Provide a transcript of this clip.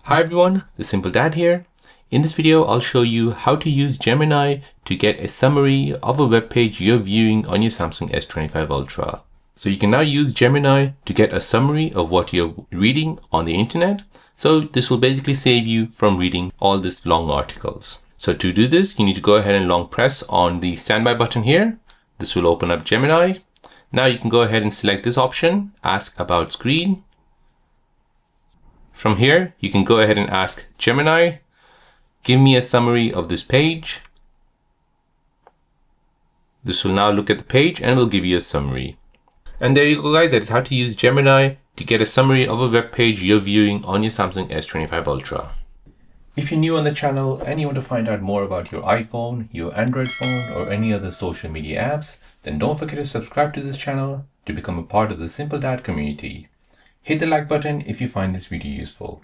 Hi everyone, the Simple Dad here. In this video, I'll show you how to use Gemini to get a summary of a web page you're viewing on your Samsung S25 Ultra. So you can now use Gemini to get a summary of what you're reading on the internet. So this will basically save you from reading all these long articles. So to do this, you need to go ahead and long press on the standby button here. This will open up Gemini. Now you can go ahead and select this option, Ask About Screen. From here, you can go ahead and ask Gemini, give me a summary of this page. This will now look at the page and will give you a summary. And there you go guys, that is how to use Gemini to get a summary of a web page you're viewing on your Samsung S25 Ultra. If you're new on the channel and you want to find out more about your iPhone, your Android phone, or any other social media apps, then don't forget to subscribe to this channel to become a part of the Simple Dad community. Hit the like button if you find this video useful.